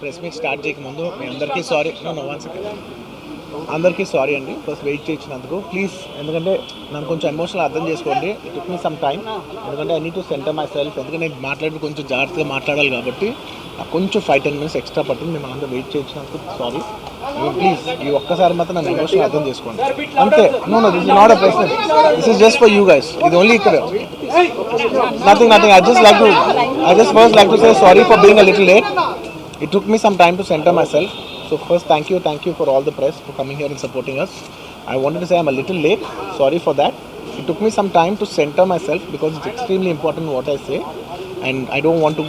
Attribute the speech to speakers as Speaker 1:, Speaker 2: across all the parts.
Speaker 1: Press meet start చేయకముందు మీ అందరికీ సారీ. One second. అందరికీ సారీ అండి ఫస్ట్ వెయిట్ చేయించినందుకు. ప్లీజ్, ఎందుకంటే నన్ను కొంచెం ఎమోషనల్ అర్థం చేసుకోండి. It took me some time, ఎందుకంటే I need to center myself. ఎందుకంటే నేను మాట్లాడి కొంచెం జాగ్రత్తగా మాట్లాడాలి కాబట్టి నాకు కొంచెం 5-10 minutes ఎక్స్ట్రా పట్టింది. మిమ్మల్ని అందరూ వెయిట్ చేయించినందుకు సారీ. ప్లీజ్ ఈ ఒక్కసారి మాత్రం నన్ను ఎమోషనల్ అర్థం చేసుకోండి అంతే. No this is not a ప్రశ్న, this is just for you guys. ఇది ఓన్లీ ఇక్కడ nothing. I just first like to say sorry for being a little late. It took me some time to center myself. So first, thank you for all the press for coming here and supporting us. I wanted to say I'm a little late. Sorry for that. It took me some time to center myself because it's extremely important what I say, and I don't want to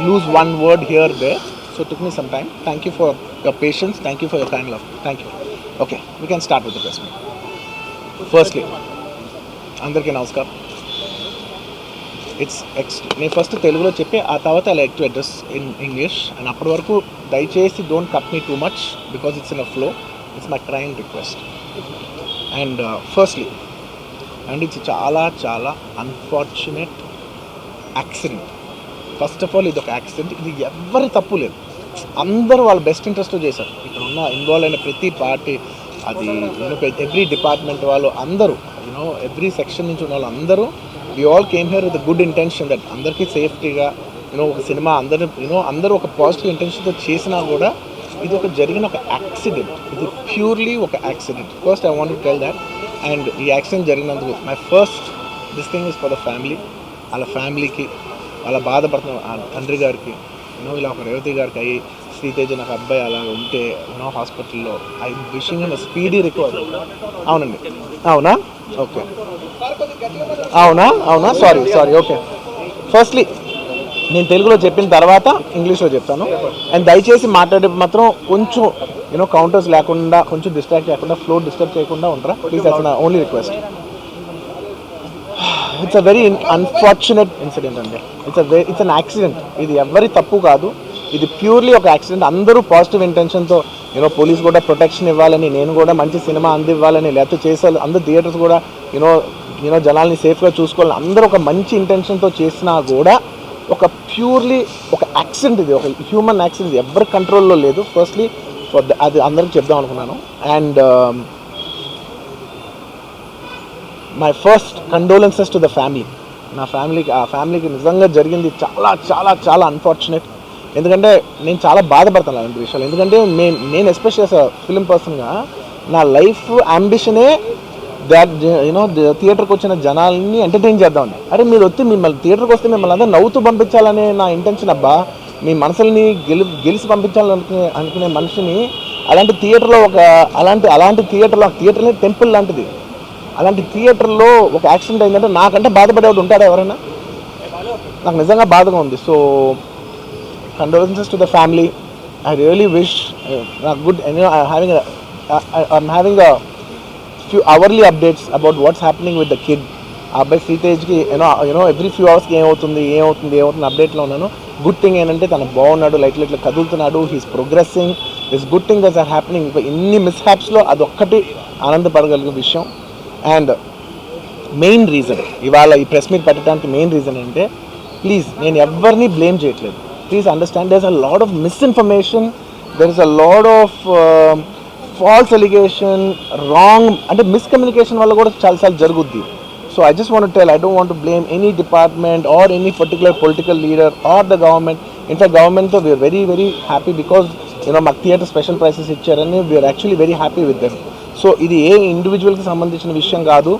Speaker 1: lose one word here or there. So it took me some time. Thank you for your patience. Thank you for your kind love. Thank you. Okay, we can start with the press meet. Firstly, అందరికీ నమస్కారం. నేను first తెలుగులో చెప్పి ఆ తర్వాత I like to address in English. And అప్పటి వరకు దయచేసి don't cut me too much because it's in a flow. It's my crime request. And firstly, and it's చాలా చాలా unfortunate accident. First of all ఇది ఒక యాక్సిడెంట్. ఇది ఎవరి తప్పు లేదు. అందరూ వాళ్ళ బెస్ట్ ఇంట్రెస్ట్తో చేశారు. ఇక్కడ ఉన్న ఇన్వాల్వ్ అయిన ప్రతి పార్టీ, అది ఎవ్రీ డిపార్ట్మెంట్ వాళ్ళు అందరూ, ఎవ్రీ సెక్షన్ నుంచి ఉన్న వాళ్ళు అందరూ, we all came here with a good intention that అందరికీ సేఫ్టీగా ఒక సినిమా అందరూ ఒక పాజిటివ్ ఇంటెన్షన్తో చేసినా కూడా ఇది ఒక జరిగిన ఒక యాక్సిడెంట్. ఇది ప్యూర్లీ ఒక accident. First I want to tell that. And ఈ యాక్సిడెంట్ జరిగినందుకు my first this thing is for the family. వాళ్ళ ఫ్యామిలీకి, వాళ్ళ బాధపడుతున్న తండ్రి గారికి, ఇలా ఒక రేవతి గారికి అయ్యి, శ్రీతేజ నాకు అబ్బాయి అలా ఉంటే హాస్పిటల్లో, I wishing him speedy recovery. అవునండి, అవునా? ఓకే, అవునా? సారీ. ఓకే, ఫస్ట్లీ నేను తెలుగులో చెప్పిన తర్వాత ఇంగ్లీష్లో చెప్తాను. అండ్ దయచేసి మాట్లాడే మాత్రం కొంచెం కౌంటర్స్ లేకుండా, కొంచెం డిస్ట్రాక్ట్ చేయకుండా, ఫ్లో డిస్టర్బ్ చేయకుండా ఉంటారా ప్లీజ్. దట్స్ నా only request. It's a very unfortunate incident అండి. It's an accident. ఇది ఎవరి తప్పు కాదు. ఇది ప్యూర్లీ ఒక యాక్సిడెంట్. అందరూ పాజిటివ్ ఇంటెన్షన్తో పోలీస్ కూడా ప్రొటెక్షన్ ఇవ్వాలని, నేను కూడా మంచి సినిమా అందివ్వాలని, లేకపోతే చేసే అందరు థియేటర్స్ కూడా జనాల్ని సేఫ్గా చూసుకోవాలని అందరూ ఒక మంచి ఇంటెన్షన్తో చేసినా కూడా ఒక ప్యూర్లీ ఒక యాక్సిడెంట్. ఇది ఒక హ్యూమన్ యాక్సిడెంట్. ఎవరి కంట్రోల్లో లేదు. ఫస్ట్లీ అది అందరికీ చెప్దాం అనుకున్నాను. And my first condolences to the family. నా ఫ్యామిలీకి నిజంగా జరిగింది చాలా చాలా చాలా అన్ఫార్చునేట్. ఎందుకంటే నేను చాలా బాధపడతాను అలాంటి విషయాలు. ఎందుకంటే నేను ఎస్పెషల్ యాజ్ అ ఫిలిం పర్సన్గా నా లైఫ్ అంబిషనే దాట్ థియేటర్కి వచ్చిన జనాల్ని ఎంటర్టైన్ చేద్దామని. అరే మీరు మిమ్మల్ని థియేటర్కి వస్తే మిమ్మల్ని అందరూ నవ్వుతూ పంపించాలనే నా ఇంటెన్షన్. అబ్బా, మీ మనసుల్ని గెలిచి పంపించాలనుకునే మనిషిని అలాంటి థియేటర్లో అలాంటి థియేటర్ని టెంపుల్ లాంటిది, అలాంటి థియేటర్లో ఒక యాక్సిడెంట్ అయిందంటే నాకంటే బాధపడేవాడు ఉంటాడా ఎవరైనా? నాకు నిజంగా బాధగా ఉంది. So condolences to the family. I really wish good. I'm having a few hourly updates about what's happening with the kid. అబ్బాయి శ్రీతేజ్కి ఎవ్రీ ఫ్యూ అవర్స్కి ఏమవుతుంది అప్డేట్లో ఉన్నాను. గుడ్ థింగ్ ఏంటంటే తను బాగున్నాడు, లైట్ కదులుతున్నాడు, he's progressing. This good thing that's are happening. ఇన్ని మిస్హ్యాప్స్లో అదొక్కటి ఆనందపడగలిగే విషయం. అండ్ మెయిన్ రీజన్ ఇవాళ ఈ ప్రెస్ మీట్ పెట్టడానికి మెయిన్ రీజన్ అంటే, ప్లీజ్ నేను ఎవరిని బ్లేమ్ చేయట్లేదు. Please understand, there's a lot of misinformation, there is a lot of false allegation, wrong and miscommunication వల్ల కూడా చాలా జరుగుద్ది. So I just want to tell, I don't want to blame any department or any particular political leader or the government. In fact, government though we are very very happy because మాకు theatre special prices ఇచ్చారని we are actually very happy with them. So ఇది ఏ ఇండివిజువల్కి సంబంధించిన విషయం కాదు.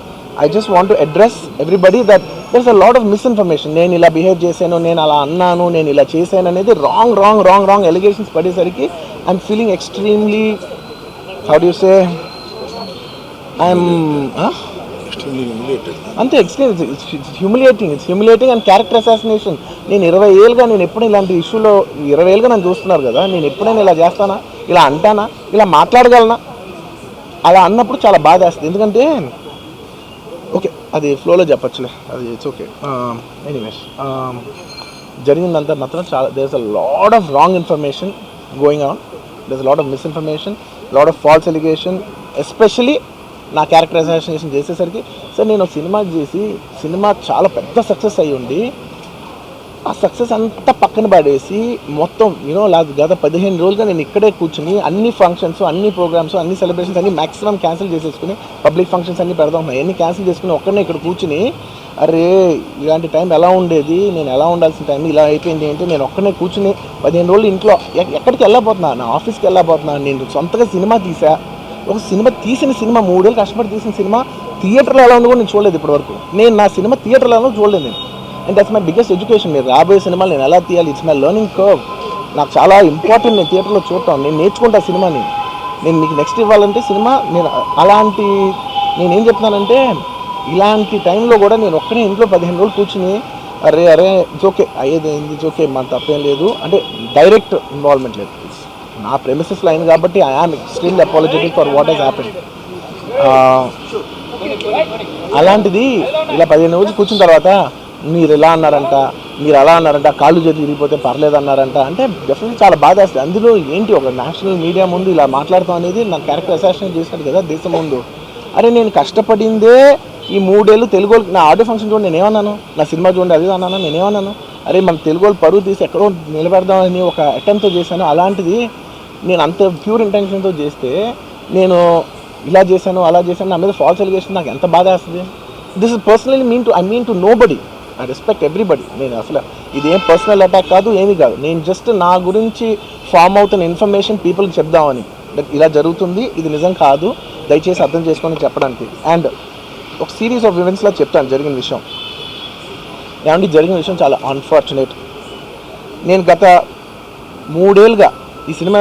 Speaker 1: I just want to address everybody that there's a lot of misinformation. నేను ఇలా behave చేశాను, నేను అలా అన్నాను, నేను ఇలా చేశాను అనేది రాంగ్ ఎలిగేషన్స్ పడేసరికి I'm feeling extremely, how do you say, I'm అంతే it's humiliating and character assassination. నేను 20 ఏళ్ళుగా నేను ఎప్పుడు ఇలాంటి ఇష్యూలో 20 ఏళ్ళుగా నన్ను చూస్తున్నారు కదా, నేను ఎప్పుడైనా ఇలా చేస్తానా, ఇలా అంటానా, ఇలా మాట్లాడగలనా? అలా అన్నప్పుడు చాలా బాధ వేస్తుంది. ఎందుకంటే ఓకే అది ఫ్లోలో చెప్పచ్చులే, అది ఇట్స్ ఓకే. ఎనీవేస్ జరిగిందంతా మాత్రం చాలా there is a lot of wrong information going on. There is a lot of misinformation, lot of false allegation. Especially నా క్యారెక్టర్ అసాసినేషన్ చేసేసరికి సార్ నేను సినిమా చేసి సినిమా చాలా పెద్ద సక్సెస్ అయ్యి ఉండి ఆ సక్సెస్ అంతా పక్కన పడేసి మొత్తం గత 15 రోజులుగా నేను ఇక్కడే కూర్చుని అన్ని ఫంక్షన్స్, అన్ని ప్రోగ్రామ్స్, అన్ని సెలబ్రేషన్స్ అన్ని మ్యాక్సిమం క్యాన్సిల్ చేసేసుకుని, పబ్లిక్ ఫంక్షన్స్ అన్ని పెడదాం అన్నీ క్యాన్సిల్ చేసుకుని ఒక్కడనే ఇక్కడ కూర్చుని, అరే ఇలాంటి టైం ఎలా ఉండేది, నేను ఎలా ఉండాల్సిన టైం ఇలా అయిపోయింది ఏంటి, నేను ఒక్కడనే కూర్చుని 15 రోజులు ఇంట్లో ఎక్కడికి వెళ్ళబోతున్నా, నా ఆఫీస్కి వెళ్ళబోతున్నా, నేను సొంతగా సినిమా తీసా. ఒక తీసిన సినిమా 3 ఏళ్ళు కష్టపడి తీసిన సినిమా థియేటర్లో ఎలా ఉందో కూడా నేను చూడలేదు ఇప్పటివరకు. నేను నా సినిమా థియేటర్లో చూడలేదు నేను. And that's my biggest education. నేను రాబోయే సినిమాలు నేను ఎలా తీయాలి, ఇట్స్ మై లెర్నింగ్ కర్వ్. నాకు చాలా ఇంపార్టెంట్ నేను థియేటర్లో చూడటం. నేను నేర్చుకుంటా సినిమాని. నేను మీకు నెక్స్ట్ ఇవ్వాలంటే సినిమా నేనేం చెప్తున్నానంటే, ఇలాంటి టైంలో కూడా నేను ఒక్కనే ఇంట్లో 15 రోజులు కూర్చుని అరే జోకే అయ్యేది జోకే, మన తప్పేం లేదు అంటే డైరెక్ట్ ఇన్వాల్వ్మెంట్ లేదు. నా ప్రెమిసెస్లో అయింది కాబట్టి I am extremely apologetic for what has happened. అలాంటిది ఇలా 15 రోజులు కూర్చున్న తర్వాత మీరు ఇలా అన్నారంట, మీరు అలా అన్నారంట, కాళ్ళు చేతులు విరిగిపోతే పర్లేదు అన్నారంట అంటే డెఫినెట్లీ చాలా బాధ వస్తుంది. అందులో ఏంటి, ఒక నేషనల్ మీడియా ముందు ఇలా మాట్లాడతాం అనేది నా క్యారెక్టర్ అసాసినేట్ చేసినట్టు కదా దేశం ముందు. అరే నేను కష్టపడిందే ఈ 3 ఏళ్ళు తెలుగు వాళ్ళకి. నా ఆడియో ఫంక్షన్ చూడండి నేనేమన్నాను, నా సినిమా చూడండి అది అన్నాను, నేనేమన్నాను, అరే మన తెలుగు వాళ్ళు పరువు తీసి ఎక్కడో నిలబెడదామని ఒక అటెంప్ట్తో చేశాను. అలాంటిది నేను అంత ప్యూర్ ఇంటెన్షన్తో చేస్తే నేను ఇలా చేశాను అలా చేశాను, నా మీద ఫాల్స్ ఎలిగేషన్, నాకు ఎంత బాధ వేస్తుంది. This is personally I mean to nobody. I respect everybody. నేను అసలు ఇదేం పర్సనల్ అటాక్ కాదు, ఏమీ కాదు. నేను జస్ట్ నా గురించి ఫామ్ అవుతున్న ఇన్ఫర్మేషన్ పీపుల్కి చెప్దామని, ఇలా జరుగుతుంది, ఇది నిజం కాదు, దయచేసి అర్థం చేసుకొని చెప్పడానికి. అండ్ ఒక సిరీస్ ఆఫ్ ఈవెంట్స్లో చెప్తాను జరిగిన విషయం. ఏమంటే జరిగిన విషయం చాలా అన్ఫార్చునేట్. నేను గత 3 ఏళ్ళుగా ఈ సినిమా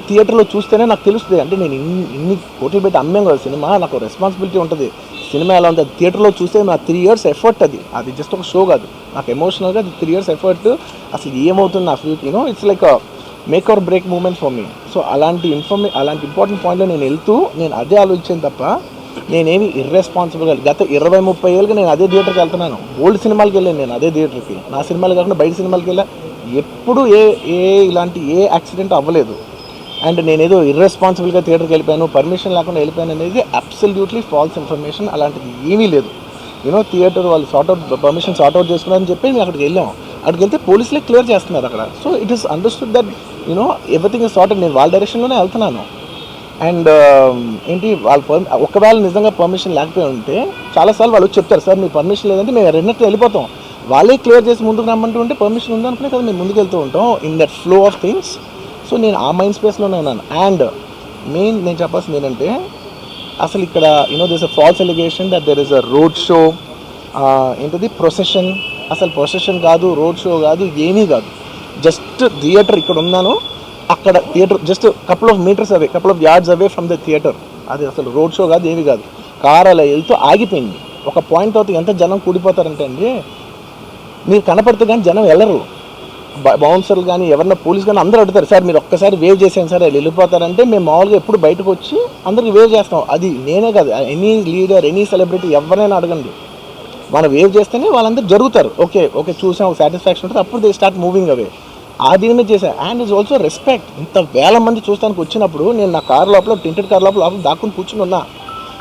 Speaker 1: థియేటర్లో చూస్తేనే నాకు తెలుస్తుంది. అంటే నేను ఇన్ని కోట్లు పెట్టి అమ్మాం కదా సినిమా, నాకు రెస్పాన్సిబిలిటీ ఉంటుంది. సినిమా ఎలా ఉంది, అది థియేటర్లో చూస్తే నా 3 years ఎఫర్ట్. అది జస్ట్ ఒక షో కాదు, నాకు ఎమోషనల్గా అది 3 years ఎఫర్ట్. అసలు ఏమవుతుంది నా future, it's like make or break moment for me. So అలాంటి ఇంపార్టెంట్ పాయింట్లో నేను వెళ్తూ నేను అదే ఆలోచించాను తప్ప నేనేమి ఇర్రెస్పాన్సిబుల్గా గత 20-30 ఏళ్ళుగా నేను అదే థియేటర్కి వెళ్తున్నాను. ఓల్డ్ సినిమాలకి వెళ్ళాను నేను అదే థియేటర్కి. నా సినిమాలు కాకుండా బయట సినిమాలకి వెళ్ళా. ఎప్పుడు ఇలాంటి యాక్సిడెంట్ అవ్వలేదు. అండ్ నేనేదో ఇర్రెస్పాన్సిబుల్గా థియేటర్కి వెళ్ళిపోయాను, పర్మిషన్ లేకుండా వెళ్ళిపోయాను అనేది అబ్సల్యూట్లీ ఫాల్స్ ఇన్ఫర్మేషన్. అలాంటిది ఏమీ లేదు. థియేటర్ వాళ్ళు పర్మిషన్ సార్ట్అవుట్ చేసుకున్నారని చెప్పి మేము అక్కడికి వెళ్ళాం. అక్కడికి వెళ్తే పోలీసులే క్లియర్ చేస్తున్నారు అక్కడ. So it is understood that everything is sorted. నేను వాళ్ళ డైరెక్షన్లోనే వెళ్తున్నాను. అండ్ ఏంటి ఒకవేళ నిజంగా పర్మిషన్ లేకపోయి ఉంటే చాలాసార్లు వాళ్ళు చెప్తారు, సార్ మీ పర్మిషన్ లేదంటే మేము రెండట్టు వెళ్ళిపోతాం. వాళ్ళే క్లియర్ చేసి ముందుకు రమ్మంటూ ఉంటే పర్మిషన్ ఉందనుకునే కదా మేము ముందుకు వెళ్తూ ఉంటాం in that flow of things. So నేను ఆ మైండ్ స్పేస్లోనే ఉన్నాను. అండ్ నేను చెప్పాల్సింది ఏంటంటే, అసలు ఇక్కడ this a false allegation that there is a road show, ఏంటది ప్రొసెషన్. అసలు ప్రొసెషన్ కాదు, రోడ్ షో కాదు, ఏమీ కాదు. జస్ట్ థియేటర్ ఇక్కడ ఉన్నాను, అక్కడ theatre just couple of yards away from the theatre. అది అసలు రోడ్ షో కాదు, ఏమీ కాదు. కార్ అలా వెళ్తూ ఆగిపోయింది. ఒక పాయింట్ అవుతుంది ఎంత జనం కూడిపోతారంటే అండి, మీరు కనపడితే కానీ జనం వెళ్ళరు. బౌన్సర్లు కానీ ఎవరన్నా పోలీస్ కానీ అందరూ అడుగుతారు, సార్ మీరు ఒక్కసారి వేవ్ చేసాను సార్ వెళ్ళిపోతారంటే మేము మామూలుగా ఎప్పుడు బయటకు వచ్చి అందరికి వేవ్ చేస్తాం. అది నేనే కాదు, ఎనీ లీడర్ ఎనీ సెలబ్రిటీ ఎవరైనా అడగండి, మనం వేవ్ చేస్తేనే వాళ్ళందరూ జరుగుతారు. ఓకే చూసాం, ఒక సాటిస్ఫాక్షన్ ఉంటుంది, అప్పుడు దే స్టార్ట్ మూవింగ్ అవే. ఆ దీని చేశాను. And it's also respect. ఇంత వేల మంది చూస్తానికి వచ్చినప్పుడు నేను నా కార్ లోపల టెంటెడ్ కార్ లోపల దాక్కుని కూర్చుని ఉన్నా.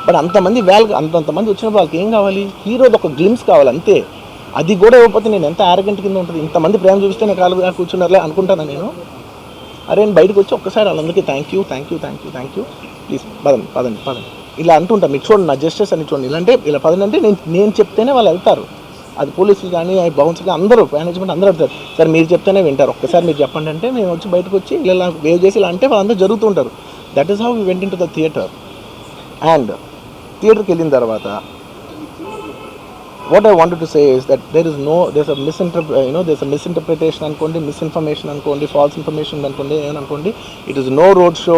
Speaker 1: బట్ అంతమంది అంతమంది వచ్చినప్పుడు వాళ్ళకి ఏం కావాలి, హీరోది ఒక గ్లిమ్స్ కావాలి అంతే. అది కూడా ఇవ్వకపోతే నేను ఎంత ఆరగెంట్ కింద ఉంటుంది. ఇంతమంది ప్రేమ చూపిస్తే నేను కాలుగా కూర్చున్నారులే అనుకుంటాను నేను. అరే నేను బయటకు వచ్చి ఒక్కసారి వాళ్ళందరికీ థ్యాంక్ యూ ప్లీజ్ పదండి ఇలా అంటుంటా. మీకు చూడండి నా జస్టిస్ అని చూడండి. ఇలాంటే ఇలా పదండి అంటే నేను చెప్తేనే వాళ్ళు వెళ్తారు. అది పోలీసులు కానీ బౌన్స్ కానీ అందరూ మేనేజ్మెంట్ అందరూ అడుగుతారు, సార్ మీరు చెప్తేనే వింటారు, ఒక్కసారి మీరు చెప్పండి అంటే మేము వచ్చి బయటకు వచ్చి ఇలా వేవ్ చేసి ఇలా అంటే వాళ్ళందరూ జరుగుతుంటారు. That is how we went into the theatre. అండ్ థియేటర్కి వెళ్ళిన తర్వాత what I wanted to say is that there's a misinterpretation అనుకోండి, మిస్ఇన్ఫర్మేషన్ అనుకోండి, ఫాల్స్ ఇన్ఫర్మేషన్ అనుకోండి, ఏమనుకోండి. It is no road show,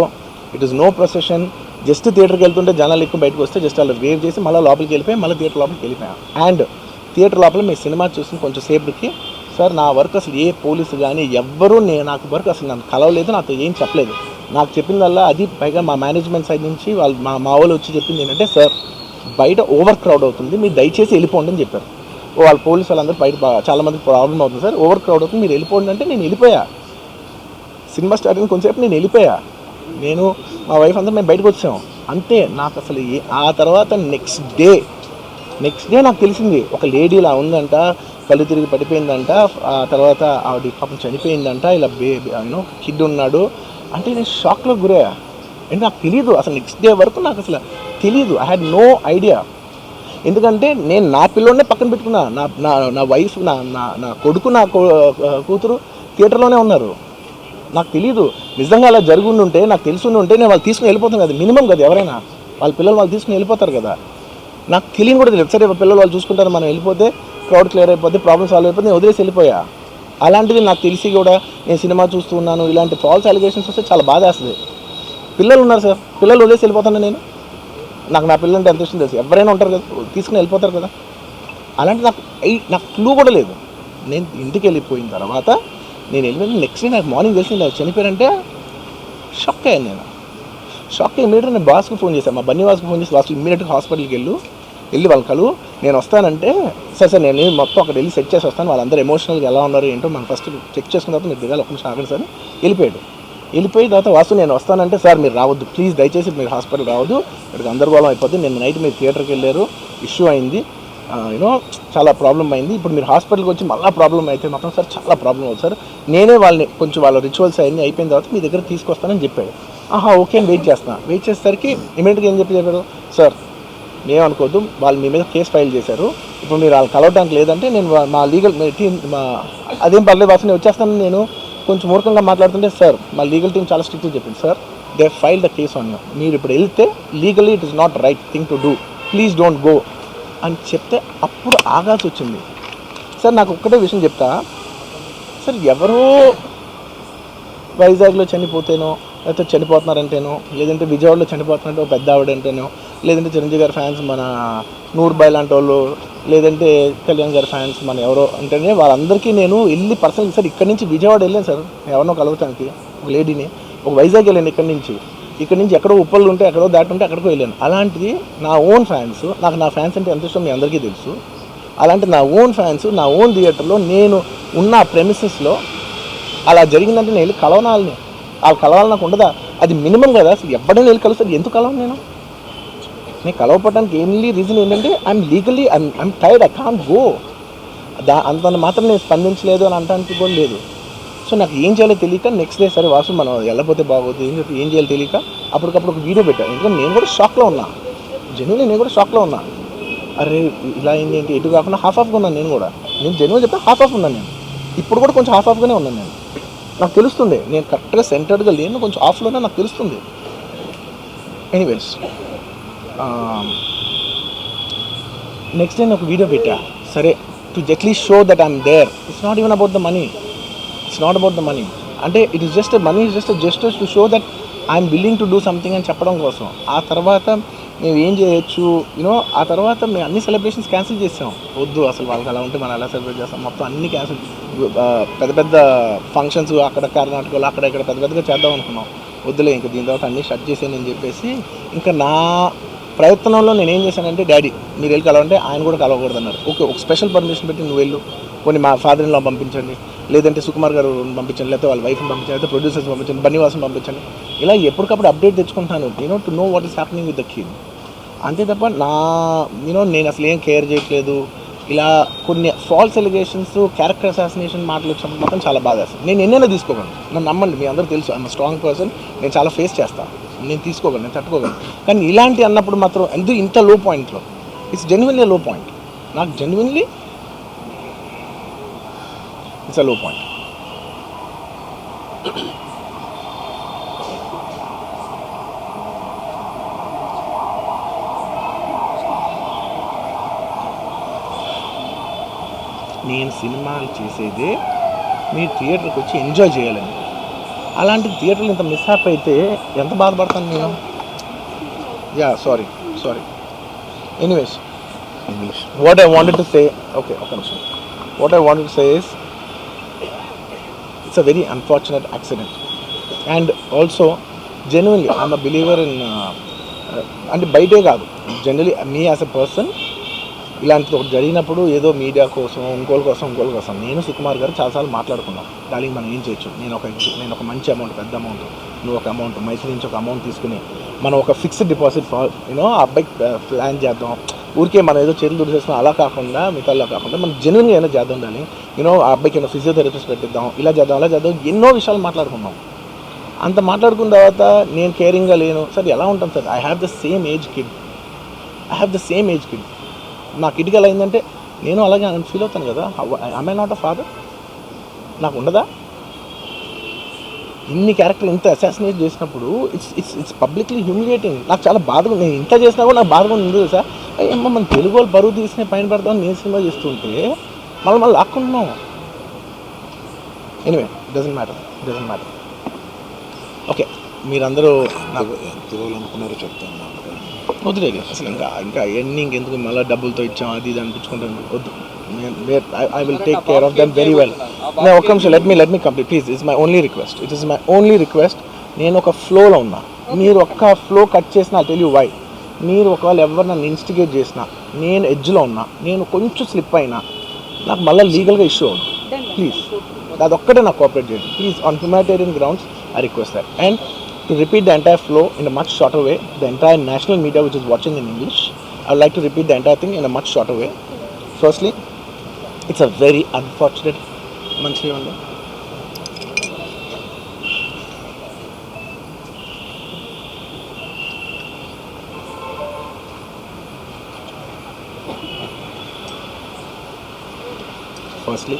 Speaker 1: it is no procession. Just థియేటర్కి వెళ్తుంటే జనాలు ఎక్కువ బయటకు వస్తే జస్ట్ అలా వేవ్ చేసి మళ్ళీ లోపలికి వెళ్ళిపోయి మళ్ళీ థియేటర్ లోపలికి వెళ్ళిపోయాం. అండ్ థియేటర్ లోపల మీ సినిమా చూసి కొంచెం సేపటికి సార్ నా వర్క్ అసలు ఏ పోలీసు కానీ ఎవ్వరూ నాకు వర్క్ అసలు నన్ను కలవలేదు, నాతో ఏం చెప్పలేదు. నాకు చెప్పిందల్లా అది పైగా మా మేనేజ్మెంట్ సైడ్ నుంచి వాళ్ళు మా వాళ్ళు వచ్చి చెప్పింది ఏంటంటే, సార్ బయట ఓవర్ క్రౌడ్ అవుతుంది, మీరు దయచేసి వెళ్ళిపోండి అని చెప్పారు. వాళ్ళ పోలీసు వాళ్ళందరూ బయట చాలామందికి ప్రాబ్లం అవుతుంది, సార్ ఓవర్ క్రౌడ్ అవుతుంది మీరు వెళ్ళిపోండి అంటే నేను వెళ్ళిపోయా. సినిమా స్టార్టింగ్ కొంచెంసేపు నేను వెళ్ళిపోయా. నేను మా వైఫ్ అందరూ మేము బయటకు వచ్చాం అంతే. నాకు అసలు ఆ తర్వాత నెక్స్ట్ డే నాకు తెలిసింది ఒక లేడీ ఇలా ఉందంట, కళ్ళు తిరిగి పడిపోయిందంట, ఆ తర్వాత ఆవిడ పాపం చనిపోయిందంట, ఇలా కిడ్ ఉన్నాడు అంటే నేను షాక్లో గురయ్యా. అంటే నాకు తెలీదు అసలు, నెక్స్ట్ డే వరకు నాకు అసలు తెలీదు. I had no idea. ఎందుకంటే నేను నా పిల్లోనే పక్కన పెట్టుకున్నా, నా నా నా వైఫ్, నా నా నా కొడుకు, నా కూతురు థియేటర్లోనే ఉన్నారు. నాకు తెలీదు. నిజంగా అలా జరుగుండి ఉంటే, నాకు తెలుసుండి ఉంటే నేను వాళ్ళు తీసుకుని వెళ్ళిపోతాను కదా, మినిమం కదా. ఎవరైనా వాళ్ళ పిల్లలు వాళ్ళు తీసుకుని వెళ్ళిపోతారు కదా. నాకు తెలియని కూడా తెలియదు. సరే పిల్లలు వాళ్ళు చూసుకుంటారు, మనం వెళ్ళిపోతే క్రౌడ్ క్లియర్ అయిపోతే, ప్రాబ్లమ్ సాల్వ్ అయిపోతే నేను వదిలేసి వెళ్ళిపోయా. అలాంటిది నాకు తెలిసి కూడా నేను సినిమా చూస్తూ ఉన్నాను, ఇలాంటి ఫాల్స్ అలిగేషన్స్ వస్తే చాలా బాధ వేస్తుంది. పిల్లలు ఉన్నారు సార్, పిల్లలు వదిలేసి వెళ్ళిపోతాను నేను. నాకు నా పిల్లలు అంటే ఎంత ఇష్టం తెలుసు. ఎవరైనా ఉంటారు కదా, తీసుకుని వెళ్ళిపోతారు కదా. అలాంటి నాకు క్లూ కూడా లేదు. నేను ఇంటికి వెళ్ళిపోయిన తర్వాత నేను వెళ్ళిపోయిన నెక్స్ట్ డే నాకు మార్నింగ్ తెలిసి నాకు చనిపోయారంటే షాక్ అయ్యాను నేను. షాక్ అయ్యి ఇమీడియట్గా నేను బాస్కి ఫోన్ చేశాను, మా బన్నీ బాస్కి ఫోన్ చేసి, బాస్ ఇమీడియట్గా హాస్పిటల్కి వెళ్ళి వాళ్ళ కలువు, నేను వస్తానంటే సార్ నేను మొత్తం అక్కడ వెళ్ళి సెట్ చేసి వస్తాను, వాళ్ళందరూ ఎమోషనల్గా ఎలా ఉన్నారు ఏంటో మనం ఫస్ట్ చెక్ చేసుకున్న తర్వాత మీరు దిగాలి, ఒక నిమిషం ఆగండి సార్. వెళ్ళిపోయిన తర్వాత వాసు నేను వస్తానంటే, సార్ మీరు రావద్దు ప్లీజ్, దయచేసి మీరు హాస్పిటల్ రావద్దు, ఇక్కడికి గందరగోళం అయిపోద్ది, నేను నైట్ మీరు థియేటర్కి వెళ్ళారు, ఇష్యూ అయింది, చాలా ప్రాబ్లం అయింది, ఇప్పుడు మీరు హాస్పిటల్కి వచ్చి మళ్ళీ ప్రాబ్లం అయితే మాత్రం సార్ చాలా ప్రాబ్లం అవుతుంది సార్, నేనే వాళ్ళని కొంచెం వాళ్ళ రిచువల్స్ అన్నీ అయిపోయిన తర్వాత మీ దగ్గర తీసుకొస్తానని చెప్పాడు. ఓకే అని వెయిట్ చేసేసరికి ఇమీడియట్గా ఏం చెప్పారు, సార్ ఏమనుకోవద్దు, వాళ్ళు మీ మీద కేసు ఫైల్ చేశారు, ఇప్పుడు మీరు వాళ్ళు కలవడానికి లేదంటే నేను మా లీగల్ టీం అదేం పర్లేదు వాసు నేను వచ్చేస్తాను, నేను కొంచెం మూర్ఖంగా మాట్లాడుతుంటే, సార్ మా లీగల్ టీం చాలా స్ట్రిక్ట్గా చెప్పింది, sir they file the case on you, మీరు ఇప్పుడు వెళ్తే legally it is not right thing to do, please don't go అని చెప్తే అప్పుడు ఆగాల్సి వచ్చింది. సార్ నాకు ఒక్కటే విషయం చెప్తా సార్, ఎవరో వైజాగ్లో చనిపోతేనో, లేకపోతే చనిపోతున్నారంటేనో, లేదంటే విజయవాడలో చనిపోతున్నారంటే ఒక పెద్ద ఆవిడంటేనో, లేదంటే చిరంజీవి గారి ఫ్యాన్స్ మన నూర్బాయ్ లాంటి వాళ్ళు, లేదంటే కళ్యాణ్ గారి ఫ్యాన్స్ మన ఎవరో అంటేనే వాళ్ళందరికీ నేను వెళ్ళి పర్సనల్ సార్ ఇక్కడి నుంచి విజయవాడ వెళ్ళాను సార్, ఎవరినో కలవటానికి ఒక లేడీని, ఒక వైజాగ్ వెళ్ళాను ఇక్కడి నుంచి ఎక్కడో ఉప్పళ్ళు ఉంటే ఎక్కడో దాటి ఉంటే అక్కడికి వెళ్ళాను. అలాంటిది నా ఓన్ ఫ్యాన్స్, నాకు నా ఫ్యాన్స్ అంటే ఎంత ఇష్టం మీ అందరికీ తెలుసు, అలాంటి నా ఓన్ ఫ్యాన్స్ నా ఓన్ థియేటర్లో నేను ఉన్న ప్రెమిసెస్లో అలా జరిగిందంటే నేను వెళ్ళి కలవనాలని, వాళ్ళు కలవాలి నాకు ఉండదా, అది మినిమం కదా. అసలు ఎవడైనా వెళ్ళి కలుస్తారు, ఎందుకు కలవను నేను కలవపడడానికి ఓన్లీ రీజన్ ఏంటంటే I'm legally I'm tired, I can't go. అంత మాత్రం నేను స్పందించలేదు అని అనడానికి కూడా లేదు. సో నాకు ఏం చేయాలో తెలియక నెక్స్ట్ డే సరే వాసు మనం వెళ్ళకపోతే బాగోదు, ఏం చేయాలో తెలియక అప్పటికప్పుడు ఒక వీడియో పెట్టాను. ఎందుకంటే నేను కూడా షాక్లో ఉన్నా, జెన్యున్లీ నేను కూడా షాక్లో ఉన్నా. అరే ఇలా అయింది ఏంటి, ఎటు కాకుండా హాఫ్ ఆఫ్గా ఉన్నాను నేను జెన్యున్గా చెప్పాను, హాఫ్ ఆఫ్ ఉన్నాను నేను, ఇప్పుడు కూడా కొంచెం హాఫ్ ఆఫ్గానే ఉన్నాను నేను. నాకు తెలుస్తుంది నేను కరెక్ట్గా సెంటర్డ్గా లేను, కొంచెం ఆఫ్లోనే నాకు తెలుస్తుంది. ఎనీవేస్ నెక్స్ట్ డే ఒక వీడియో పెట్టా, సరే to at least show that I'm there, it's not even about the money, అంటే it is just money is just gestures to show that I'm willing to do something అని చెప్పడం కోసం. ఆ తర్వాత మేము ఏం చేయొచ్చు ఆ తర్వాత మేము అన్ని సెలబ్రేషన్స్ క్యాన్సిల్ చేసాం. వద్దు అసలు వాళ్ళకి అలా ఉంటే మనం ఎలా సెలబ్రేట్ చేస్తాం, మొత్తం అన్ని క్యాన్సిల్, పెద్ద ఫంక్షన్స్ అక్కడ కర్ణాటకలో అక్కడ ఇక్కడ పెద్దగా చేద్దాం అనుకున్నాం. వద్దులే ఇంకా దీని తర్వాత అన్నీ షట్ చేసానని చెప్పేసి ఇంకా నా ప్రయత్నంలో నేను ఏం చేశానంటే, డాడీ మీరు వెళ్ళి కలవంటే ఆయన కూడా కలవకూడదు అన్నారు. ఓకే ఒక స్పెషల్ పర్మిషన్ పెట్టి నువ్వు వెళ్ళు, కొన్ని మా ఫాదర్ ఇన్ లా పంపించండి, లేదంటే సుకుమార్ గారు పంపించండి, లేకపోతే వాళ్ళ వైఫ్ని పంపించండి, లేకపోతే ప్రొడ్యూసర్స్ పంపించండి, బన్నీవాసం పంపించండి, ఇలా ఎప్పటికప్పుడు అప్డేట్ తెచ్చుకుంటాను to know what is happening with the kid. అంతే తప్ప నేను అసలు ఏం కేర్ చేయట్లేదు. ఇలా కొన్ని ఫాల్స్ ఎలిగేషన్స్, క్యారెక్టర్ అసాసినేషన్ మాటలు వచ్చినప్పుడు మాత్రం చాలా బాధ వేస్తుంది. నేను ఎన్నైనా తీసుకోగలను, నన్ను నమ్మండి, మీ అందరూ తెలుసు ఐఎమ్ స్ట్రాంగ్ పర్సన్, నేను చాలా ఫేస్ చేస్తాను, నేను తీసుకోగలను, నేను తట్టుకోగలను. కానీ ఇలాంటి అన్నప్పుడు మాత్రం ఇంత లో పాయింట్లో, ఇట్స్ జెన్యున్లీ లో పాయింట్, నాకు జెన్యున్లీ ఇట్స్ అ లో పాయింట్. నేను సినిమాలు చేసేదే మీరు థియేటర్కి వచ్చి ఎంజాయ్ చేయాలని, అలాంటి థియేటర్లు ఇంత మిస్అప్ అయితే ఎంత బాధపడతాను నేను. Sorry anyways what I wanted to say, okay ఒక నిమిషం, what I wanted to say is it's a very unfortunate accident and also genuinely I'm a believer in, అంటే బయటే కాదు, generally me as a person ఇలాంటిది ఒకటి జరిగినప్పుడు ఏదో media కోసం ఇంకోళ్ళ కోసం నేను సుకుమార్ గారు చాలాసార్లు మాట్లాడుకున్నాం, దానికి మనం ఏం చేయొచ్చు, నేను ఒక మంచి అమౌంట్, పెద్ద అమౌంట్, నువ్వు ఒక అమౌంట్, మైత్రి నుంచి ఒక అమౌంట్ తీసుకుని మనం ఒక ఫిక్స్డ్ డిపాజిట్ ఆ అబ్బాయికి ప్లాన్ చేద్దాం, ఊరికే మనం ఏదో చేతులు దుడిసేస్తున్నాం అలా కాకుండా మిగతాలో కాకుండా మనం జెన్యున్గా ఏమైనా చేద్దాం ఉండాలి. ఆ అబ్బాయికి ఏమైనా ఫిజియోథెరపిస్ట్ పెట్టిద్దాం, ఇలా చేద్దాం అలా చేద్దాం, ఎన్నో విషయాలు మాట్లాడుకున్నాం. అంత మాట్లాడుకున్న తర్వాత నేను కేరింగ్గా లేను సార్, ఎలా ఉంటాను sir? I have the same age kid. నా కిడ్కి ఎలా అయిందంటే నేను అలాగే ఫీల్ అవుతాను కదా. I not a father? నాకు ఉండదా? ఇన్ని క్యారెక్టర్ ఇంత అసాసినేట్ చేసినప్పుడు ఇట్స్ పబ్లిక్లీ హ్యూమిలియేటింగ్. నాకు చాలా బాధగా, నేను ఇంత చేసినా కూడా నాకు బాధగా ఉంది సార్. ఏమో మన తెలుగు వాళ్ళు బరువు తీసిన పైన పెడతామని నేను సినిమా చేస్తుంటే మళ్ళీ లాక్కుంటున్నాం. Anyway doesn't matter. ఓకే, మీరందరూ నాకు
Speaker 2: అనుకున్నారో చెప్తాను
Speaker 1: వద్దులేదు అసలు. ఇంకా ఎన్ని ఇంకెందుకు మళ్ళీ డబ్బులతో ఇచ్చాం అది ఇది అనిపించుకుంటాను, వద్దు. I will take care of them very well. Now, ఒక్క నిమిషం, let me complete please. It's my only request. నేను ఒక ఫ్లోలో ఉన్నా, మీరు ఒక్క ఫ్లో కట్ చేసిన I'll tell you why. మీరు ఒకవేళ ఎవరు నన్ను ఇన్స్టిగేట్ చేసినా, నేను ఎడ్జ్లో ఉన్నా, నేను కొంచెం స్లిప్ అయినా నాకు మళ్ళీ లీగల్గా ఇష్యూ అవుతుంది. ప్లీజ్ అదొక్కటే నాకు కోఆపరేట్ చేయండి please. On humanitarian grounds I request that. And to repeat the entire flow in a much shorter way, the entire national media which is watching in English, I would like to repeat the entire thing in a much shorter way. Firstly, it's a very unfortunate మంచిగా ఉంది. Firstly,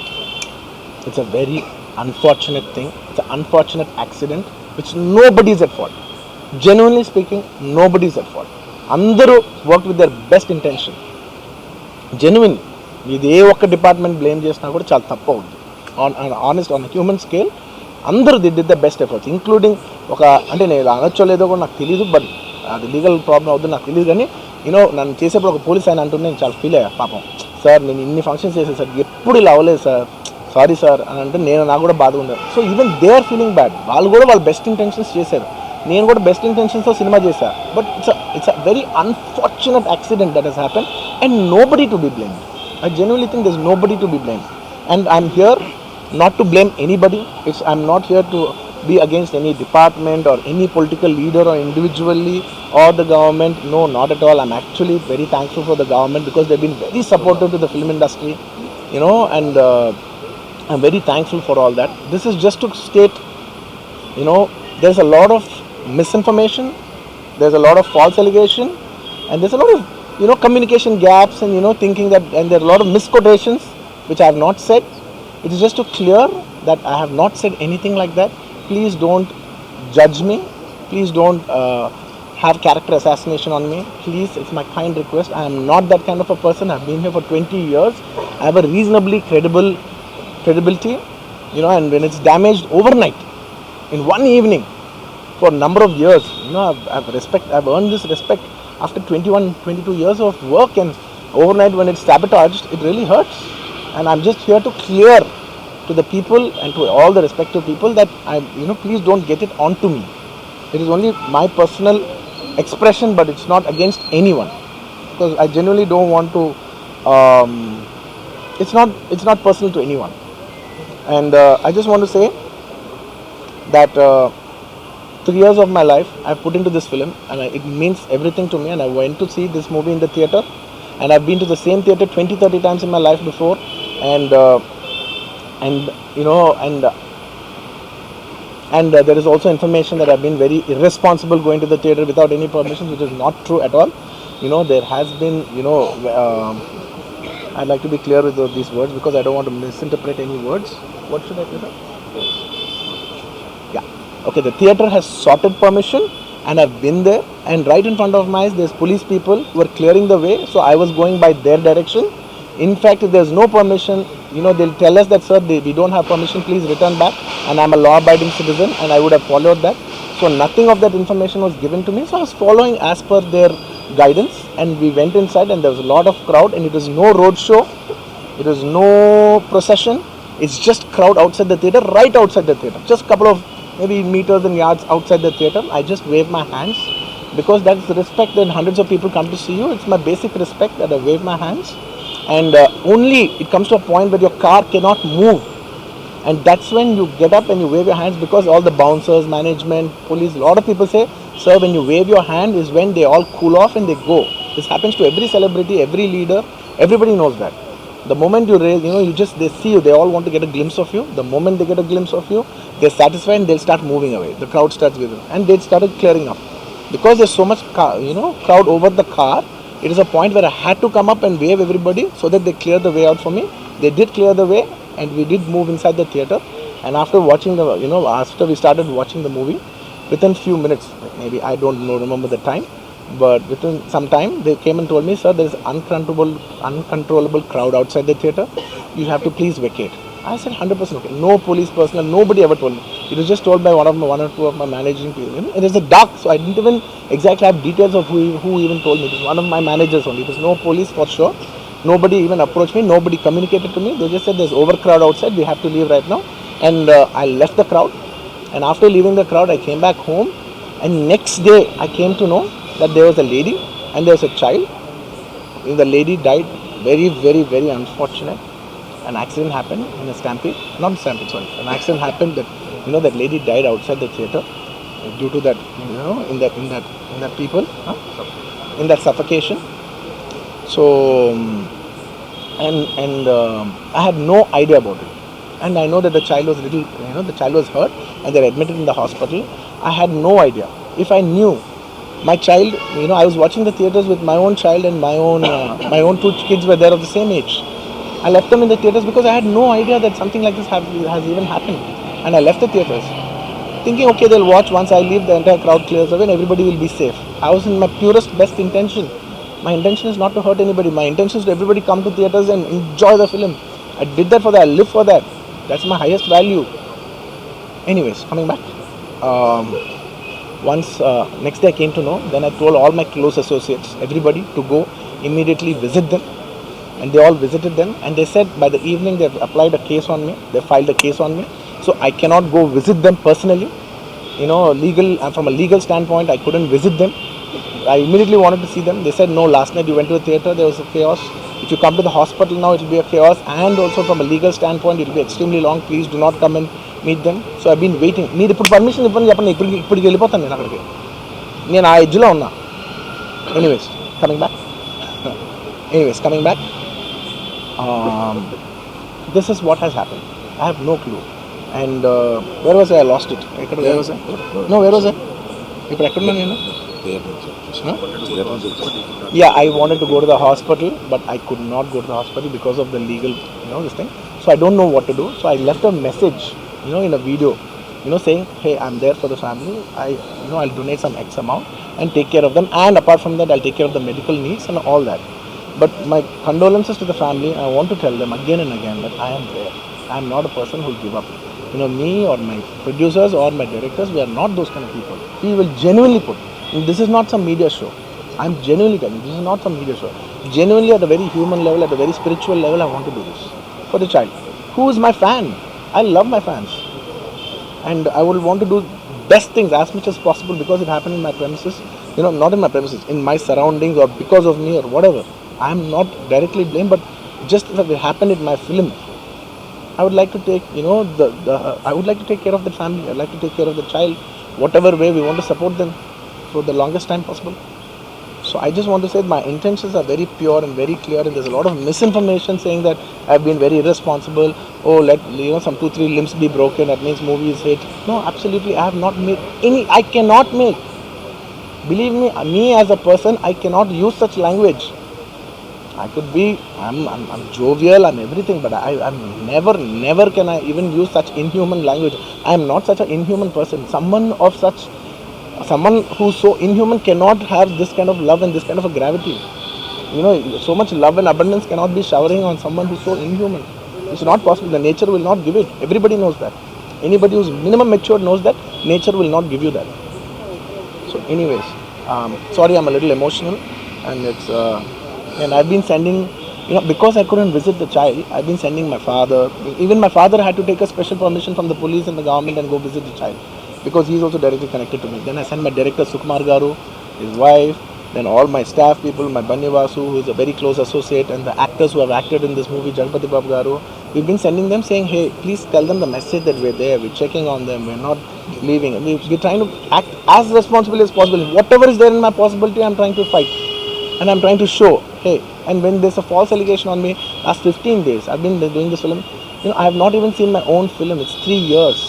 Speaker 1: it's a very unfortunate thing. It's an unfortunate accident which nobody is at fault. Genuinely speaking, nobody is at fault. అందరూ worked with their best intention. Genuinely. ఇది ఏ ఒక్క department blame చేసినా కూడా చాలా తప్పు అవుతుంది. ఆన్ హ్యూమన్ స్కేల్ అందరూ did the best efforts, including అంటే నేను అనొచ్చో లేదో కూడా నాకు తెలియదు, బట్ అది లీగల్ ప్రాబ్లం అవుతుంది నాకు తెలియదు. కానీ నన్ను చేసేప్పుడు ఒక పోలీస్ ఆయన అంటుంటే నేను చాలా ఫీల్ అయ్యా. పాపం సార్ నేను ఇన్ని ఫంక్షన్స్ చేశాను సార్, ఎప్పుడు ఇలా అవ్వలేదు సార్, సారీ సార్ అని అంటే నాకు కూడా బాధగా ఉండదు. So even they are feeling bad. వాళ్ళు కూడా వాళ్ళ బెస్ట్ ఇంటెన్షన్స్ చేశారు, నేను కూడా బెస్ట్ ఇంటెన్షన్స్తో సినిమా చేశాను. But it's a very unfortunate accident that has happen and nobody to be blamed. I genuinely think there's nobody to be blamed, and I'm here not to blame anybody. I'm not here to be against any department or any political leader or individually or the government. No, not at all. I'm actually very thankful for the government because they've been very supportive to the film industry, and I'm very thankful for all that. This is just to state, there's a lot of misinformation, there's a lot of false allegation, and there's a lot of communication gaps and thinking that, and there are a lot of misquotations which I have not said. It is just to clear that I have not said anything like that. Please don't judge me. Please don't have character assassination on me. Please, it's my kind request. I am not that kind of a person. I've been here for 20 years. I have a reasonably credibility, and when it's damaged overnight in one evening for a number of years, I've earned this respect after 22 years of work, and overnight when it's sabotaged, it really hurts. And I'm just here to clear to the people and to all the respective people that please don't get it onto me. It is only my personal expression, but it's not against anyone, because I genuinely don't want to it's not personal to anyone. And I just want to say that 3 years of my life I've put into this film, and it means everything to me. And I went to see this movie in the theatre, and I've been to the same theatre 20-30 times in my life before, and there is also information that I've been very irresponsible going to the theatre without any permission, which is not true at all. There has been I'd like to be clear with these words because I don't want to misinterpret any words. What should I do now? Okay, the theatre has sought permission, and I've been there, and right in front of my eyes there's police people who are clearing the way, so I was going by their direction. In fact, if there's no permission, they'll tell us that, sir, we don't have permission, please return back, and I'm a law-abiding citizen, and I would have followed that. So nothing of that information was given to me, so I was following as per their guidance, and we went inside, and there was a lot of crowd, and it was no road show, it was no procession, it's just crowd outside the theatre, right outside the theatre, just couple of maybe meters and yards outside the theatre. I just wave my hands because that's the respect that hundreds of people come to see you. It's my basic respect that I wave my hands, and only it comes to a point where your car cannot move, and that's when you get up and you wave your hands, because all the bouncers, management, police, a lot of people say, sir, when you wave your hand is when they all cool off and they go. This happens to every celebrity, every leader. Everybody knows that. The moment you raise, they see you. They all want to get a glimpse of you. The moment they get a glimpse of you, they're satisfied and they'll start moving away. The crowd starts with them, and they started clearing up because there's so much crowd over the car. It is a point where I had to come up and wave everybody so that they clear the way out for me. They did clear the way, and we did move inside the theater. And after watching after we started watching the movie, within few minutes, like maybe I don't know, remember the time, but within some time, they came and told me, sir, there is uncontrollable crowd outside the theater. You have to please vacate. I said 100% okay. No police personnel, nobody ever told me. It was just told by one or two of my managing people. It is a dark, so I didn't even exactly have details of who even told me. It was one of my managers only. It was no police for sure. Nobody even approached me. Nobody communicated to me. They just said there's overcrowd outside. We have to leave right now. And I left the crowd. And after leaving the crowd, I came back home. And next day, I came to know that there was a lady and there was a child. And the lady died. Very, very, very unfortunate. An accident happened in a stampede. Not stampede, sorry. An accident happened that that lady died outside the theater due to that. In that people, in that suffocation. So I had no idea about it. And I know that the child was the child was hurt and they're admitted in the hospital. I had no idea. If I knew my child, I was watching the theaters with my own child and my own two kids were there of the same age. I left them in the theaters because I had no idea that something like this has even happened. And I left the theaters thinking, okay, they'll watch. Once I leave, the entire crowd clears away and everybody will be safe. I was in my purest, best intention. My intention is not to hurt anybody. My intention is to everybody come to theaters and enjoy the film. I did that for that. I live for that. That's my highest value. Anyways, coming back. Next day I came to know, then I told all my close associates, everybody, to go immediately visit them. And they all visited them. And they said by the evening they've applied a case on me. They filed a case on me. So I cannot go visit them personally. From a legal standpoint, I couldn't visit them. I immediately wanted to see them. They said, no, last night you went to the theater, there was a chaos. If you come to the hospital now, it will be a chaos. And also from a legal standpoint, it will be extremely long. Please do not come and meet them. So I've been waiting. మీరు ఇప్పుడు permission ఇవ్వండి చెప్పండి ఇప్పటికి వెళ్ళిపోతాను నేను అక్కడికి నేను ఆ ఎడ్జ్లో ఉన్నా anyways coming back this is what has happen I have no clue and where was I lost it ఎక్కడ where was I where was I ఇప్పుడు ఎక్కడున్నా నేను Yeah, I wanted to go to the hospital, but I could not go to the hospital because of the legal, this thing. So I don't know what to do. So I left a message, in a video, saying, hey, I'm there for the family. I'll donate some X amount and take care of them. And apart from that, I'll take care of the medical needs and all that. But my condolences to the family. I want to tell them again and again that I am there. I am not a person who will give up. Me or my producers or my directors, we are not those kind of people. We will genuinely put. This is not some media show. I'm genuinely telling you, this is not some media show. Genuinely at a very human level, at a very spiritual level, I want to do this for the child. Who is my fan? I love my fans. And I will want to do best things as much as possible because it happened in my premises. Not in my premises, in my surroundings or because of me or whatever. I am not directly blamed, but just that it happened in my film. I would like to take, I would like to take care of the family. I'd like to take care of the child. Whatever way we want to support them for the longest time possible. So I just want to say my intentions are very pure and very clear, and there's a lot of misinformation saying that I've been very irresponsible. Oh, let some 2-3 limbs be broken, that means movie is hit. No, absolutely, I have not made any. I cannot make. Believe me as a person, I cannot use such language. I could be, I'm jovial, I'm everything, but I'm never can I even use such inhuman language. I am not such an inhuman person. Someone who's so inhuman cannot have this kind of love and this kind of a gravity. So much love and abundance cannot be showering on someone who's so inhuman. It's not possible. The nature will not give it. Everybody knows that. Anybody who's minimum mature knows that nature will not give you that. So anyways, sorry, I'm a little emotional, and and I've been sending, because I couldn't visit the child, I've been sending my father. Even my father had to take a special permission from the police and the government and go visit the child, because he's also directly connected to me. Then I sent my director Sukumar Garu, his wife, then all my staff people, my Banni Vasu, who is a very close associate, and the actors who have acted in this movie, Janpati Babu Garu. We've been sending them saying, hey, please tell them the message that we're there, we're checking on them, we're not leaving. We're trying to act as responsible as possible. Whatever is there in my possibility, I'm trying to fight. and I'm trying to show, hey, and when there's a false allegation on me, last 15 days, I've been doing this film, I have not even seen my own film. It's 3 years.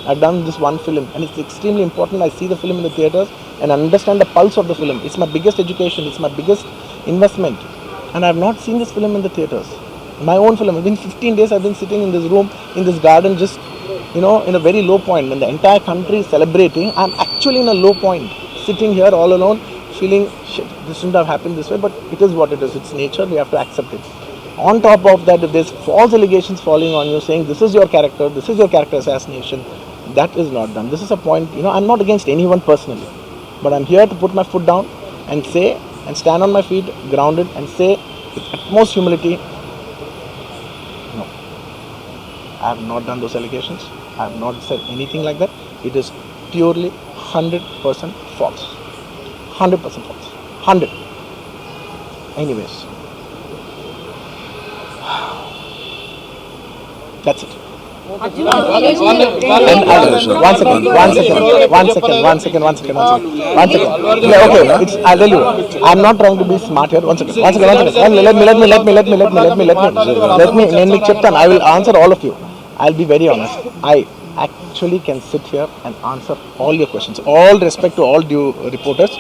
Speaker 1: I've done this one film, and it's extremely important. I see the film in the theaters and understand the pulse of the film. It's my biggest education. It's my biggest investment, and I have not seen this film in the theaters. My own film. Within 15 days, I've been sitting in this room, in this garden, just in a very low point. When the entire country is celebrating, I'm actually in a low point, sitting here all alone, feeling shit. This shouldn't have happened this way, but it is what it is. It's nature. We have to accept it. On top of that, if there's false allegations falling on you, saying this is your character assassination, that is not done. This is a point. I'm not against anyone personally, but I'm here to put my foot down and say, and stand on my feet, grounded, and say with utmost humility, no, I have not done those allegations. I have not said anything like that. It is purely 100% false. 100% false. 100. Anyways, that's it. And one second. Yeah, okay. I'll tell you. I'm not trying to be smart here. One second. Let me. I will answer all of you. I'll be very honest. I actually can sit here and answer all your questions. All respect to all due reporters.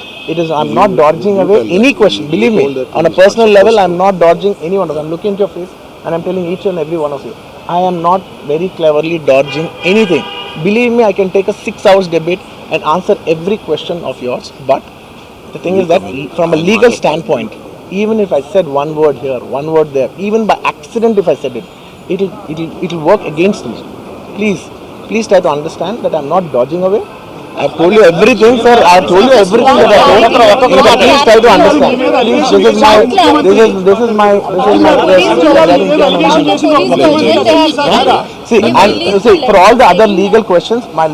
Speaker 1: I'm not dodging away any question. Believe me, on a personal level, I'm not dodging any one of them. I'm looking into your face and I'm telling each and every one of you, I am not very cleverly dodging anything. Believe me, I can take a 6 hours debate and answer every question of yours. But the thing is that from a legal standpoint, even if I said one word here, one word there, even by accident if I said it, it'll work against me. Please try to understand that I'm not dodging away. I've told you everything, sir. I've told you everything that I told. Please try to understand. Please, this is my See, for all the other legal questions, my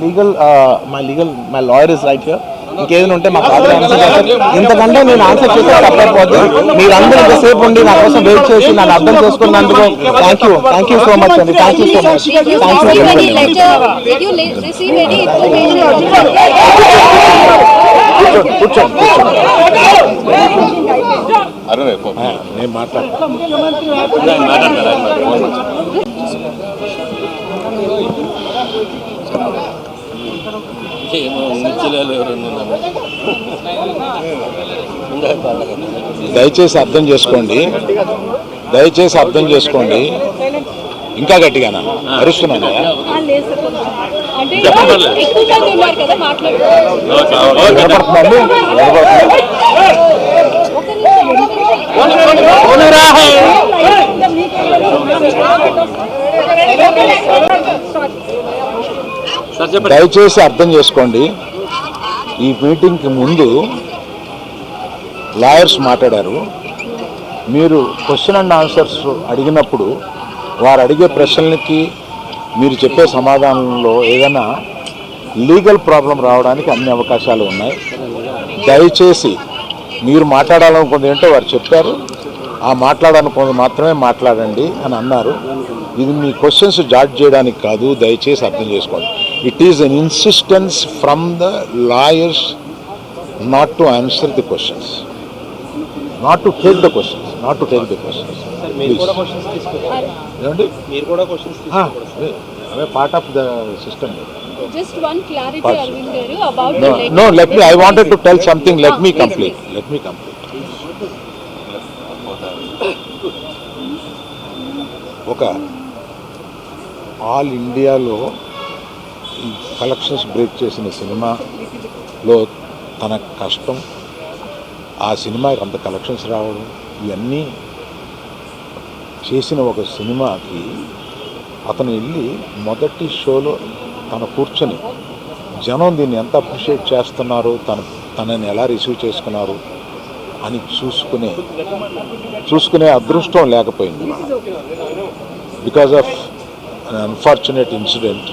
Speaker 1: lawyer is right here. ఇంకేదైనా ఉంటే మా father answer చేస్తారు. ఇంతకంటే నేను answer చేస్తే తప్పైపోద్ది. మీరందరూ ఇంతసేపు ఉండి నా కోసం వెయిట్ చేసి నన్ను అర్థం చేసుకున్నందుకు థ్యాంక్ యూ సో మచ్ అండి. Thank you so much. కూర్చోండి. నేను మాట్లాడతాను.
Speaker 2: దయచేసి అర్థం చేసుకోండి. ఇంకా గట్టిగానా అరుస్తున్నాను. దయచేసి అర్థం చేసుకోండి. ఈ మీటింగ్కి ముందు లాయర్స్ మాట్లాడారు. మీరు క్వశ్చన్ అండ్ ఆన్సర్స్ అడిగినప్పుడు వారు అడిగే ప్రశ్నలకి మీరు చెప్పే సమాధానంలో ఏదైనా లీగల్ ప్రాబ్లం రావడానికి అన్ని అవకాశాలు ఉన్నాయి. దయచేసి మీరు మాట్లాడాలనుకుంది ఏంటో వారు చెప్పారు. ఆ మాట్లాడాలనుకుంది మాత్రమే మాట్లాడండి అని అన్నారు. ఇది మీ క్వశ్చన్స్ జాడ్జ్ చేయడానికి కాదు. దయచేసి అర్థం చేసుకోండి. It is an insistence from the lawyers not to answer the questions, not to take the questions. Part of the system.
Speaker 3: Just one clarity, Arvind garu, about
Speaker 2: No, let me. I wanted to tell something. Let me complete. ఒక all ఇండియాలో collections break చేసిన సినిమాలో తన కష్టం, ఆ సినిమాకి అంత collections రావడం, ఇవన్నీ చేసిన ఒక సినిమాకి అతను వెళ్ళి మొదటి షోలో తను కూర్చొని జనం దీన్ని ఎంత అప్రిషియేట్ చేస్తున్నారు, తనని ఎలా రిసీవ్ చేసుకున్నారు అని చూసుకునే అదృష్టం లేకపోయింది. Because of an unfortunate incident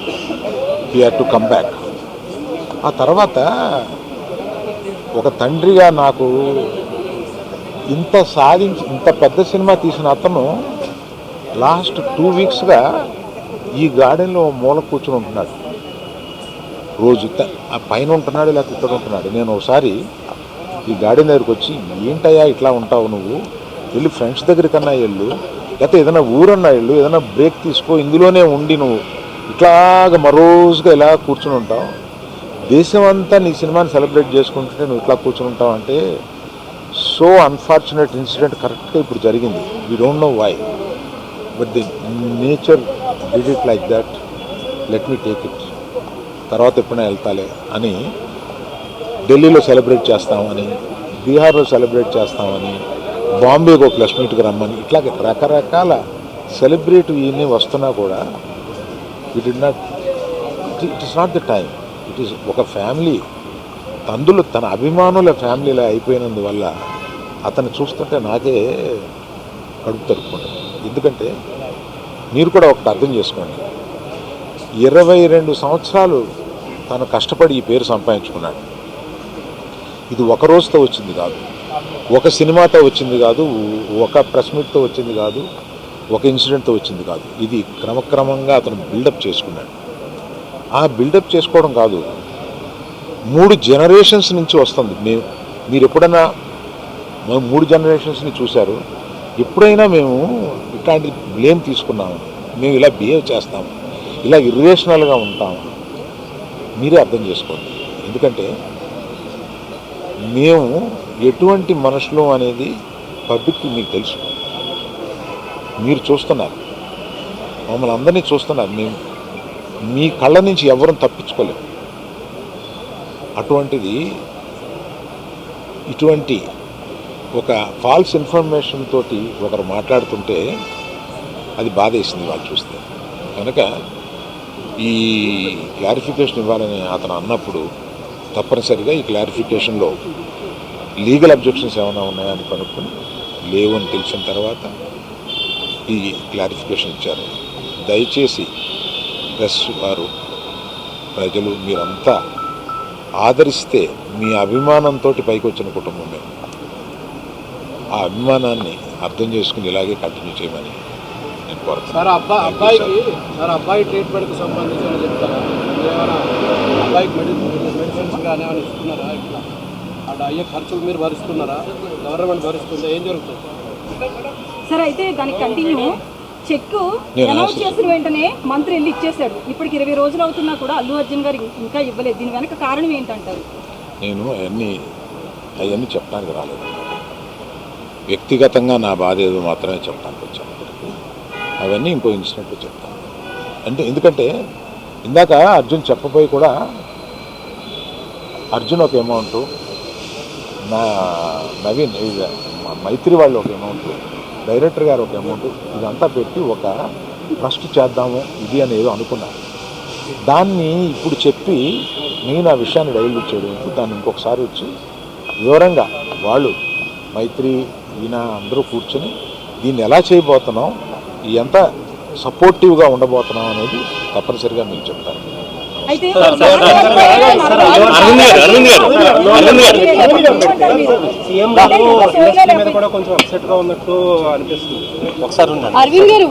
Speaker 2: he had to come back. ఆ తర్వాత ఒక తండ్రిగా నాకు ఇంత పెద్ద సినిమా తీసిన అతను లాస్ట్ 2 వీక్స్గా ఈ గార్డెన్లో మూల కూర్చుని ఉంటున్నాడు. రోజు ఆ పైన ఉంటున్నాడు, లేకపోతే ఇక్కడ ఉంటున్నాడు. నేను ఒకసారి ఈ గార్డెన్ దగ్గరికి వచ్చి ఏంటయ్యా ఇట్లా ఉంటావు నువ్వు, వెళ్ళి ఫ్రెండ్స్ దగ్గరికన్నా వెళ్ళు, లేకపోతే ఏదైనా ఊరన్నా వెళ్ళు, ఏదైనా బ్రేక్ తీసుకో, ఇందులోనే ఉండి నువ్వు ఇట్లాగ మరోజుగా ఇలా కూర్చుని ఉంటావు, దేశం అంతా నీ సినిమాని సెలబ్రేట్ చేసుకుంటుంటే నువ్వు ఇట్లా కూర్చుని ఉంటావు అంటే సో అన్ఫార్చునేట్ ఇన్సిడెంట్ కరెక్ట్గా ఇప్పుడు జరిగింది. We don't know why, but the nature did it like that, let me take it, తర్వాత ఎప్పుడైనా వెళ్తాలే అని ఢిల్లీలో సెలబ్రేట్ చేస్తామని, బీహార్లో సెలబ్రేట్ చేస్తామని, బాంబేకి ఒక ప్లస్ మీట్కి రమ్మని, ఇట్లా రకరకాల సెలబ్రేట్ ఇవన్నీ వస్తున్నా కూడా it is not the time. It is ఒక ఫ్యామిలీ అందులో తన అభిమానుల ఫ్యామిలీలో అయిపోయినందువల్ల అతను చూస్తుంటే నాకే కడుపు తరుపుకుంటుంది. ఎందుకంటే మీరు కూడా ఒకటి అర్థం చేసుకోండి, 22 సంవత్సరాలు తను కష్టపడి ఈ పేరు సంపాదించుకున్నాడు. ఇది ఒక రోజుతో వచ్చింది కాదు, ఒక సినిమాతో వచ్చింది కాదు, ఒక ప్రెస్ మీట్తో వచ్చింది కాదు, ఒక ఇన్సిడెంట్తో వచ్చింది కాదు. ఇది క్రమక్రమంగా అతను బిల్డప్ చేసుకున్నాడు. ఆ బిల్డప్ చేసుకోవడం కాదు, 3 జనరేషన్స్ నుంచి వస్తుంది. మీరు ఎప్పుడైనా 3 జనరేషన్స్ని చూశారు, ఎప్పుడైనా మేము ఇట్లాంటి బ్లేమ్ తీసుకున్నాము, మేము ఇలా బిహేవ్ చేస్తాము, ఇలా ఇర్రేషనల్గా ఉంటాము, మీరే అర్థం చేసుకోండి. ఎందుకంటే మేము ఎటువంటి మనుషులు అనేది పబ్లిక్కి మీకు తెలుసు, మీరు చూస్తున్నారు, మమ్మల్ని అందరినీ చూస్తున్నారు. మేము మీ కళ్ళ నుంచి ఎవరూ తప్పించుకోలేము. అటువంటిది ఇటువంటి ఒక ఫాల్స్ ఇన్ఫర్మేషన్ తోటి ఒకరు మాట్లాడుతుంటే అది బాధేసింది వాళ్ళు చూస్తే. కనుక ఈ క్లారిఫికేషన్ ఇవ్వాలని అతను అన్నప్పుడు తప్పనిసరిగా ఈ క్లారిఫికేషన్లో లీగల్ అబ్జెక్షన్స్ ఏమైనా ఉన్నాయని కనుక్కొని లేవు అని తెలిసిన తర్వాత ఈ క్లారిఫికేషన్ ఇచ్చారు. దయచేసి ప్రెస్ వారు, ప్రజలు మీరంతా ఆదరిస్తే, మీ అభిమానంతో పైకి వచ్చిన కుటుంబం మేము, ఆ అభిమానాన్ని అర్థం చేసుకుని ఇలాగే కంటిన్యూ చేయమని నేను కోరుతున్నాను.
Speaker 4: అబ్బాయి ట్రీట్మెంట్కి సంబంధించి చెప్తారా, అబ్బాయికి మెడిసిన్స్ కానీ ఏమైనా ఇస్తున్నారా, ఇట్లా అటు అయ్యే ఖర్చులు మీరు భరిస్తున్నారా, గవర్నమెంట్ భరిస్తుందా, ఏం జరుగుతుంది
Speaker 5: సార్? అయితే దానికి కంటిన్యూ చెక్ అనౌన్స్ చేసిన వెంటనే మంత్రి వెళ్ళి ఇచ్చేసాడు. ఇప్పటికి 20 రోజులు అవుతున్నా కూడా అల్లు అర్జున్ గారు ఇంకా ఇవ్వలేదు. దీని వెనక కారణం ఏంటంటారు?
Speaker 2: నేను అవన్నీ చెప్పడానికి రాలేదు, వ్యక్తిగతంగా నా బాధ ఏదో మాత్రమే చెప్పడానికి వచ్చాను. అవన్నీ ఇంకో ఇన్సిడెంట్లో చెప్తాను. అంటే ఎందుకంటే ఇందాక అర్జున్ చెప్పబోయి కూడా, అర్జున్ ఒక అమౌంట్, నా నవీన్ మైత్రి వాళ్ళు ఒక అమౌంట్, డైరెక్టర్ గారు ఒక అమౌంట్, ఇదంతా పెట్టి ఒక ట్రస్ట్ చేద్దాము ఇది అని ఏదో అనుకున్నాను. దాన్ని ఇప్పుడు చెప్పి నేను ఆ విషయాన్ని డైల్యూట్ చేయడం, దాన్ని ఇంకొకసారి వచ్చి వివరంగా వాళ్ళు మైత్రి ఈయన అందరూ కూర్చొని దీన్ని ఎలా చేయబోతున్నాం, ఎంత సపోర్టివ్గా ఉండబోతున్నాం అనేది తప్పనిసరిగా మీకు చెప్తాను.
Speaker 5: అయితే
Speaker 3: అరవింద్ గారు,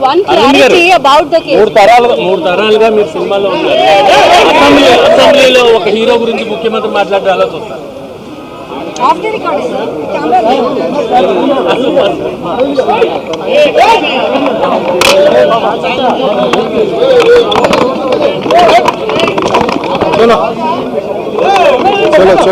Speaker 3: one clarity about the case.
Speaker 4: 3 తరాలుగా మీరు సినిమాలో ఉన్నారు. అసెంబ్లీలో ఒక హీరో గురించి ముఖ్యమంత్రి మాట్లాడడం అలా చూస్తారు.
Speaker 5: ఆఫ్ ది రికార్డ్
Speaker 2: చలో చలో చలో.